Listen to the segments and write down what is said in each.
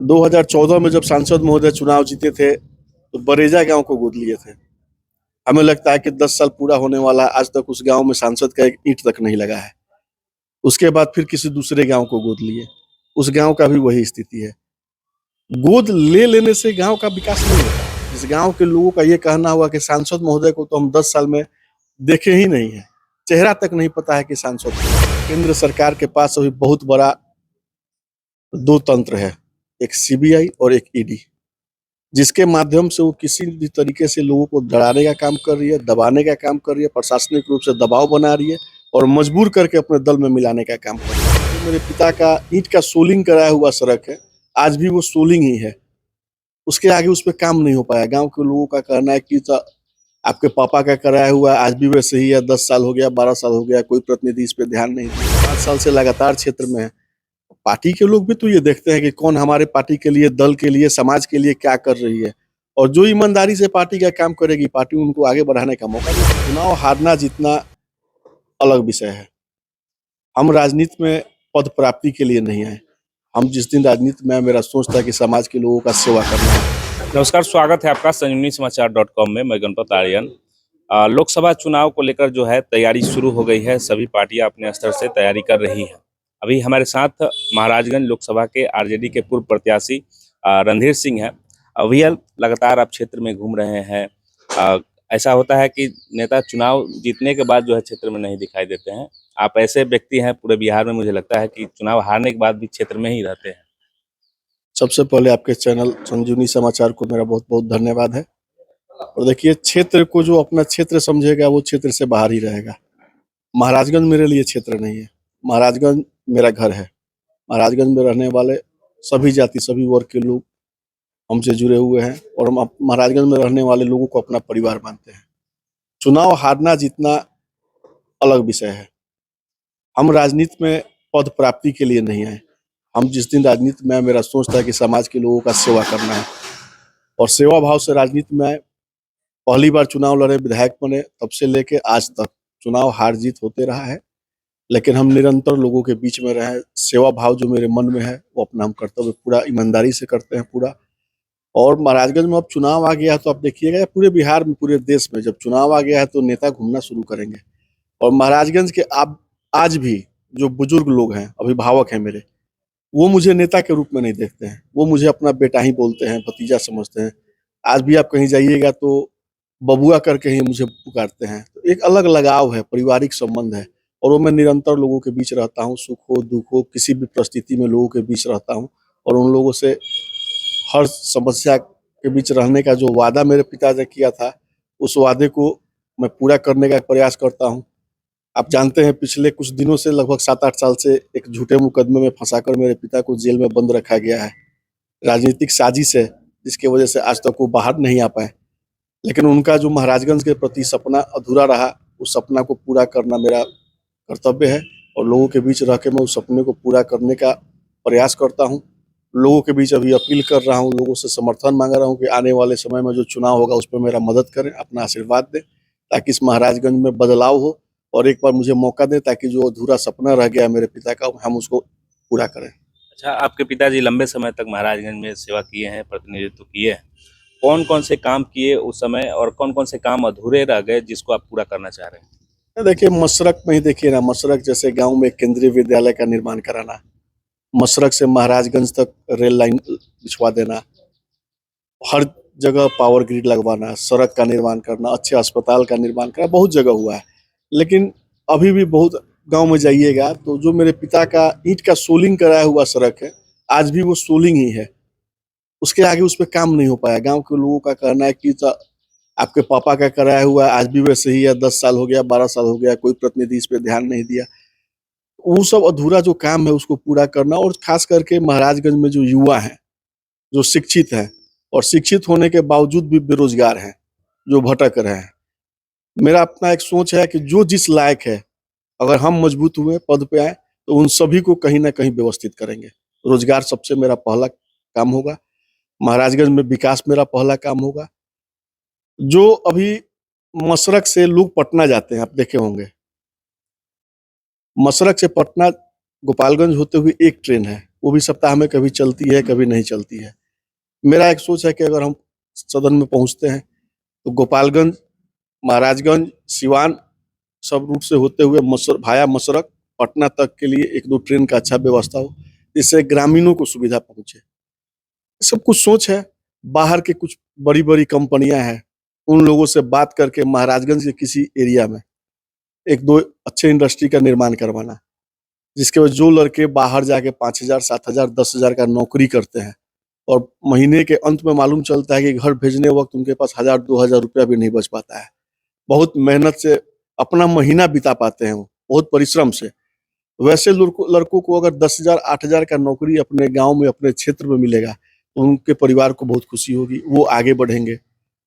2014 में जब सांसद महोदय चुनाव जीते थे तो बरेजा गांव को गोद लिए थे। हमें लगता है कि 10 साल पूरा होने वाला है, आज तक उस गांव में सांसद का एक ईंट तक नहीं लगा है। उसके बाद फिर किसी दूसरे गांव को गोद लिए, उस गांव का भी वही स्थिति है। गोद ले लेने से गांव का विकास नहीं होता। इस गांव के लोगों का ये कहना हुआ कि सांसद महोदय को तो हम 10 साल में देखे ही नहीं है, चेहरा तक नहीं पता है कि सांसद कौन है। केंद्र सरकार के पास अभी बहुत बड़ा दो तंत्र है, एक सीबीआई और एक ईडी, जिसके माध्यम से वो किसी भी तरीके से लोगों को डराने का काम कर रही है, दबाने का काम कर रही है, प्रशासनिक रूप से दबाव बना रही है और मजबूर करके अपने दल में मिलाने का काम कर रही है। तो मेरे पिता का ईंट का सोलिंग कराया हुआ सड़क है, आज भी वो सोलिंग ही है, उसके आगे उस पर काम नहीं हो पाया। गांव के लोगों का कहना है कि तो आपके पापा का कराया हुआ आज भी वैसे ही है, 10 साल हो गया, 12 साल हो गया, कोई प्रतिनिधि इस पर ध्यान नहीं दिया। 5 साल से लगातार क्षेत्र में है। पार्टी के लोग भी तो ये देखते हैं कि कौन हमारे पार्टी के लिए, दल के लिए, समाज के लिए क्या कर रही है, और जो ईमानदारी से पार्टी का काम करेगी, पार्टी उनको आगे बढ़ाने का मौका देगी। चुनाव हारना जीतना अलग विषय है। हम राजनीति में पद प्राप्ति के लिए नहीं आए। हम जिस दिन राजनीति में आए, मेरा सोच था कि समाज के लोगों का सेवा करना है। नमस्कार, स्वागत है आपका संजीवनी समाचार.com में। मैं गणपत आर्यन। लोकसभा चुनाव को लेकर जो है तैयारी शुरू हो गई है। सभी पार्टियां अपने स्तर से तैयारी कर रही हैं। अभी हमारे साथ महाराजगंज लोकसभा के आरजेडी के पूर्व प्रत्याशी रणधीर सिंह हैं। अभी लगातार आप क्षेत्र में घूम रहे हैं। ऐसा होता है कि नेता चुनाव जीतने के बाद जो है क्षेत्र में नहीं दिखाई देते हैं। आप ऐसे व्यक्ति हैं पूरे बिहार में, मुझे लगता है कि चुनाव हारने के बाद भी क्षेत्र में ही रहते हैं। सबसे पहले आपके चैनल संजीवनी समाचार को मेरा बहुत बहुत धन्यवाद है। और देखिए, क्षेत्र को जो अपना क्षेत्र समझेगा वो क्षेत्र से बाहर ही रहेगा। महाराजगंज मेरे लिए क्षेत्र नहीं है, महाराजगंज मेरा घर है। महाराजगंज में रहने वाले सभी जाति, सभी वर्ग के लोग हमसे जुड़े हुए हैं और हम महाराजगंज में रहने वाले लोगों को अपना परिवार मानते हैं। चुनाव हारना जीतना अलग विषय है। हम राजनीति में पद प्राप्ति के लिए नहीं आए। हम जिस दिन राजनीति में आए, मेरा सोच था कि समाज के लोगों का सेवा करना है और सेवा भाव से राजनीति में आए। पहली बार चुनाव लड़े, विधायक बने, तब से लेके आज तक चुनाव हार जीत होते रहा है, लेकिन हम निरंतर लोगों के बीच में रहे। सेवा भाव जो मेरे मन में है वो अपना हम कर्तव्य पूरा ईमानदारी से करते हैं पूरा। और महाराजगंज में अब चुनाव आ गया है तो आप देखिएगा, पूरे बिहार में, पूरे देश में जब चुनाव आ गया है तो नेता घूमना शुरू करेंगे। और महाराजगंज के आप आज भी जो बुजुर्ग लोग हैं, अभिभावक हैं मेरे, वो मुझे नेता के रूप में नहीं देखते हैं, वो मुझे अपना बेटा ही बोलते हैं, भतीजा समझते हैं। आज भी आप कहीं जाइएगा तो बबुआ करके ही मुझे पुकारते हैं। तो एक अलग लगाव है, पारिवारिक संबंध है, और वो मैं निरंतर लोगों के बीच रहता हूँ। सुख हो, दुख हो, किसी भी परिस्थिति में लोगों के बीच रहता हूँ और उन लोगों से हर समस्या के बीच रहने का जो वादा मेरे पिता ने किया था, उस वादे को मैं पूरा करने का प्रयास करता हूँ। आप जानते हैं, पिछले कुछ दिनों से लगभग 7-8 साल से एक झूठे मुकदमे में फंसाकर मेरे पिता को जेल में बंद रखा गया है। राजनीतिक साजिश है, जिसकी वजह से आज तक वो बाहर नहीं आ पाए। लेकिन उनका जो महाराजगंज के प्रति सपना अधूरा रहा, उस सपना को पूरा करना मेरा कर्तव्य है और लोगों के बीच रह के मैं उस सपने को पूरा करने का प्रयास करता हूँ। लोगों के बीच अभी अपील कर रहा हूँ, लोगों से समर्थन मांग रहा हूँ कि आने वाले समय में जो चुनाव होगा उस पर मेरा मदद करें, अपना आशीर्वाद दें, ताकि इस महाराजगंज में बदलाव हो और एक बार मुझे मौका दें ताकि जो अधूरा सपना रह गया मेरे पिता का, हम उसको पूरा करें। अच्छा, आपके पिताजी लंबे समय तक महाराजगंज में सेवा किए हैं, प्रतिनिधित्व किए हैं। कौन कौन से काम किए उस समय और कौन कौन से काम अधूरे रह गए जिसको आप पूरा करना चाह रहे हैं? देखिए, मशरक में ही देखिए ना, मशरक जैसे गांव में केंद्रीय विद्यालय का निर्माण कराना, मशरक से महाराजगंज तक रेल लाइन बिछवा देना, हर जगह पावर ग्रिड लगवाना, सड़क का निर्माण करना, अच्छे अस्पताल का निर्माण करना, बहुत जगह हुआ है। लेकिन अभी भी बहुत गांव में जाइएगा तो जो मेरे पिता का ईंट का सोलिंग कराया हुआ सड़क है, आज भी वो सोलिंग ही है, उसके आगे उस पर काम नहीं हो पाया। गांव के लोगों का कहना है कि तो आपके पापा का कराया हुआ आज भी वैसे ही है, 10 साल हो गया, 12 साल हो गया, कोई प्रतिनिधि इस पर ध्यान नहीं दिया। वो सब अधूरा जो काम है उसको पूरा करना, और खास करके महाराजगंज में जो युवा हैं, जो शिक्षित हैं और शिक्षित होने के बावजूद भी बेरोजगार हैं, जो भटक रहे हैं, मेरा अपना एक सोच है कि जो जिस लायक है, अगर हम मजबूत हुए, पद पे आए, तो उन सभी को कहीं ना कहीं व्यवस्थित करेंगे। रोजगार सबसे मेरा पहला काम होगा, महाराजगंज में विकास मेरा पहला काम होगा। जो अभी मशरक से लोग पटना जाते हैं, आप देखे होंगे, मशरक से पटना गोपालगंज होते हुए एक ट्रेन है, वो भी सप्ताह में कभी चलती है, कभी नहीं चलती है। मेरा एक सोच है कि अगर हम सदन में पहुँचते हैं, तो गोपालगंज, महाराजगंज, सिवान सब रूट से होते हुए भाया मसरक पटना तक के लिए 1-2 ट्रेन का अच्छा व्यवस्था हो, जिससे ग्रामीणों को सुविधा पहुँचे। सब कुछ सोच है, बाहर के कुछ बड़ी-बड़ी कंपनियाँ हैं, उन लोगों से बात करके महाराजगंज के किसी एरिया में 1-2 अच्छे इंडस्ट्री का निर्माण करवाना, जिसके वजह जो लड़के बाहर जाके 5,000, 7,000, 10,000 का नौकरी करते हैं और महीने के अंत में मालूम चलता है कि घर भेजने वक़्त उनके पास 1,000, 2,000 रुपया भी नहीं बच पाता है। बहुत मेहनत से अपना महीना बिता पाते हैं वो, बहुत परिश्रम से। वैसे लड़कों को अगर 10,000, 8,000 का नौकरी अपने गाँव में, अपने क्षेत्र में मिलेगा, तो उनके परिवार को बहुत खुशी होगी, वो आगे बढ़ेंगे।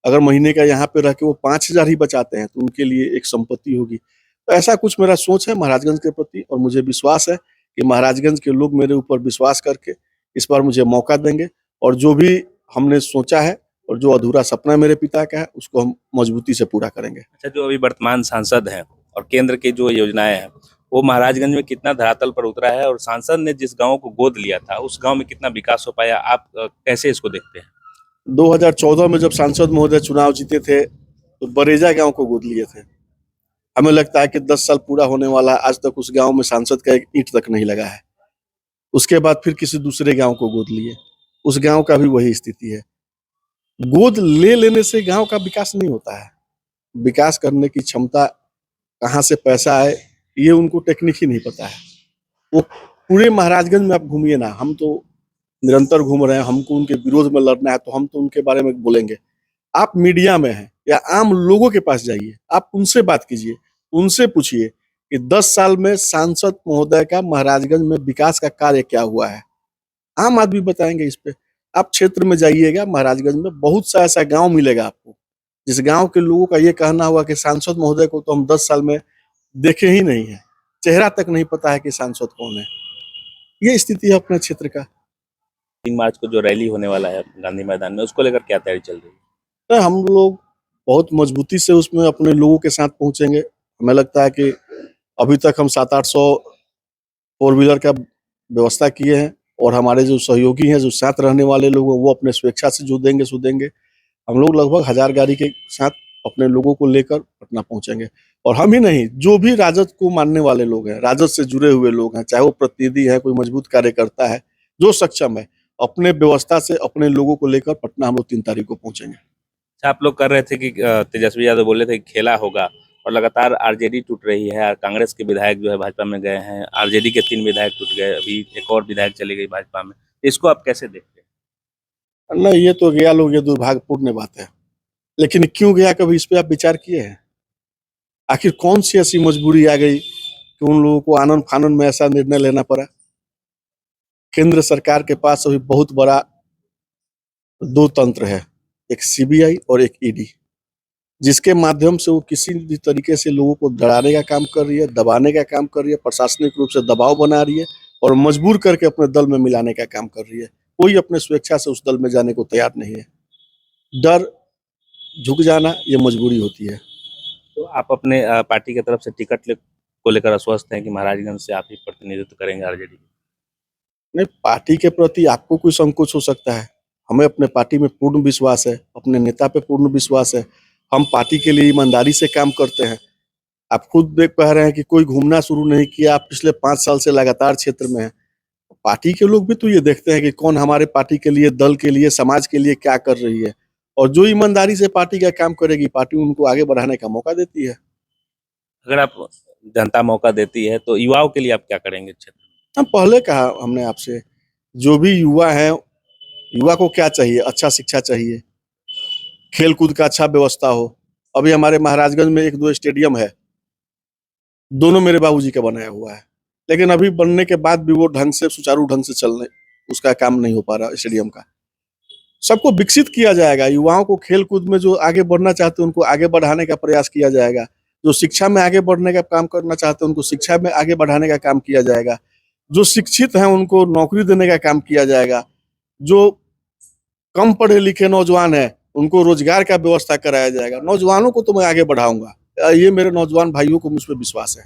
अगर महीने का यहाँ पे रह के वो 5,000 ही बचाते हैं, तो उनके लिए एक संपत्ति होगी। तो ऐसा कुछ मेरा सोच है महाराजगंज के प्रति और मुझे विश्वास है कि महाराजगंज के लोग मेरे ऊपर विश्वास करके इस बार मुझे मौका देंगे और जो भी हमने सोचा है और जो अधूरा सपना मेरे पिता का है, उसको हम मजबूती से पूरा करेंगे। अच्छा, जो अभी वर्तमान सांसद हैं और केंद्र की जो योजनाएं हैं, वो महाराजगंज में कितना धरातल पर उतरा है और सांसद ने जिस गांव को गोद लिया था उस गांव में कितना विकास हो पाया, आप कैसे इसको देखते हैं? 2014 में जब सांसद महोदय चुनाव जीते थे, तो बरेजा गाँव को गोद लिए थे। हमें लगता है कि 10 साल पूरा होने वाला है, आज तक उस गाँव में सांसद का एक ईंट तक नहीं लगा है। उसके बाद फिर किसी दूसरे गाँव को गोद लिए, उस गाँव का भी वही स्थिति है। गोद ले लेने से गाँव का विकास नहीं होता है। विकास करने की क्षमता, कहाँ से पैसा आए, ये उनको टेक्निक ही नहीं पता है। वो पूरे महाराजगंज में आप घूमिए ना, हम तो निरंतर घूम रहे हैं, हमको उनके विरोध में लड़ना है, तो हम तो उनके बारे में बोलेंगे। आप मीडिया में हैं या आम लोगों के पास जाइए, आप उनसे बात कीजिए, उनसे पूछिए कि 10 साल में सांसद महोदय का महाराजगंज में विकास का कार्य क्या हुआ है। आम आदमी बताएंगे इस पे। आप क्षेत्र में जाइएगा, महाराजगंज में बहुत सा ऐसा गाँव मिलेगा आपको, जिस गाँव के लोगों का ये कहना हुआ कि सांसद महोदय को तो हम 10 साल में देखे ही नहीं है, चेहरा तक नहीं पता है कि सांसद कौन है। ये स्थिति है अपने क्षेत्र का। 3 मार्च को जो रैली होने वाला है गांधी मैदान में, उसको लेकर क्या तैयारी चल रही है? तो हम लोग बहुत मजबूती से उसमें अपने लोगों के साथ पहुंचेंगे। हमें लगता है कि अभी तक हम 700-800 फोर व्हीलर का व्यवस्था किए हैं और हमारे जो सहयोगी हैं, जो साथ रहने वाले लोग हैं, वो अपने स्वेच्छा से जो देंगे सो देंगे। हम लोग लगभग 1000 गाड़ी के साथ अपने लोगों को लेकर पटना पहुंचेंगे और हम ही नहीं, जो भी राजद को मानने वाले लोग हैं, राजद से जुड़े हुए लोग हैं, चाहे वो प्रतिनिधि है, कोई मजबूत कार्यकर्ता है, जो सक्षम है, अपने व्यवस्था से अपने लोगों को लेकर पटना हम लोग 3 तारीख को पहुंचेंगे। अच्छा, आप लोग कर रहे थे कि तेजस्वी यादव बोले थे कि खेला होगा और लगातार आरजेडी टूट रही है, कांग्रेस के विधायक जो है भाजपा में गए हैं, आरजेडी के 3 विधायक टूट गए, अभी एक और विधायक चली गई भाजपा में। इसको आप कैसे देखते हैं? नहीं, ये तो गया लोग, ये दुर्भाग्यपूर्ण बात है। लेकिन क्यों गया, कभी इस पे आप विचार किए हैं? आखिर कौन सी ऐसी मजबूरी आ गई कि उन लोगों को आनन फानन में ऐसा निर्णय लेना पड़ा? केंद्र सरकार के पास अभी बहुत बड़ा 2 तंत्र है, एक सीबीआई और एक ईडी, जिसके माध्यम से वो किसी भी तरीके से लोगों को डराने का काम कर रही है, दबाने का काम कर रही है, प्रशासनिक रूप से दबाव बना रही है और मजबूर करके अपने दल में मिलाने का काम कर रही है। कोई अपने स्वेच्छा से उस दल में जाने को तैयार नहीं है। डर, झुक जाना, ये मजबूरी होती है। तो आप अपने पार्टी की तरफ से को लेकर आश्वस्त हैं कि महाराजगंज से आप ही प्रतिनिधित्व करेंगे आरजेडी? नहीं, पार्टी के प्रति आपको कोई संकोच हो सकता है। हमें अपने पार्टी में पूर्ण विश्वास है, अपने नेता पे पूर्ण विश्वास है। हम पार्टी के लिए ईमानदारी से काम करते हैं। आप खुद देख पा रहे हैं कि कोई घूमना शुरू नहीं किया, आप पिछले 5 साल से लगातार क्षेत्र में हैं। पार्टी के लोग भी तो ये देखते हैं कि कौन हमारे पार्टी के लिए, दल के लिए, समाज के लिए क्या कर रही है और जो ईमानदारी से पार्टी का काम करेगी, पार्टी उनको आगे बढ़ाने का मौका देती है। अगर आप जनता मौका देती है तो युवाओं के लिए आप क्या करेंगे क्षेत्र में? हम पहले कहा हमने आपसे, जो भी युवा है, युवा को क्या चाहिए? अच्छा शिक्षा चाहिए, खेल कूद का अच्छा व्यवस्था हो। अभी हमारे महाराजगंज में 1-2 स्टेडियम है, दोनों मेरे बाबूजी का बनाया हुआ है, लेकिन अभी बनने के बाद भी वो ढंग से, सुचारू ढंग से चलने, उसका काम नहीं हो पा रहा स्टेडियम का। सबको विकसित किया जाएगा, युवाओं को खेल कूद में जो आगे बढ़ना चाहते हैं उनको आगे बढ़ाने का प्रयास किया जाएगा, जो शिक्षा में आगे बढ़ने का काम करना चाहते हैं उनको शिक्षा में आगे बढ़ाने का काम किया जाएगा, जो शिक्षित हैं उनको नौकरी देने का काम किया जाएगा, जो कम पढ़े लिखे नौजवान हैं उनको रोजगार का व्यवस्था कराया जाएगा। नौजवानों को तो मैं आगे बढ़ाऊंगा, ये मेरे नौजवान भाइयों को मुझ पर विश्वास है।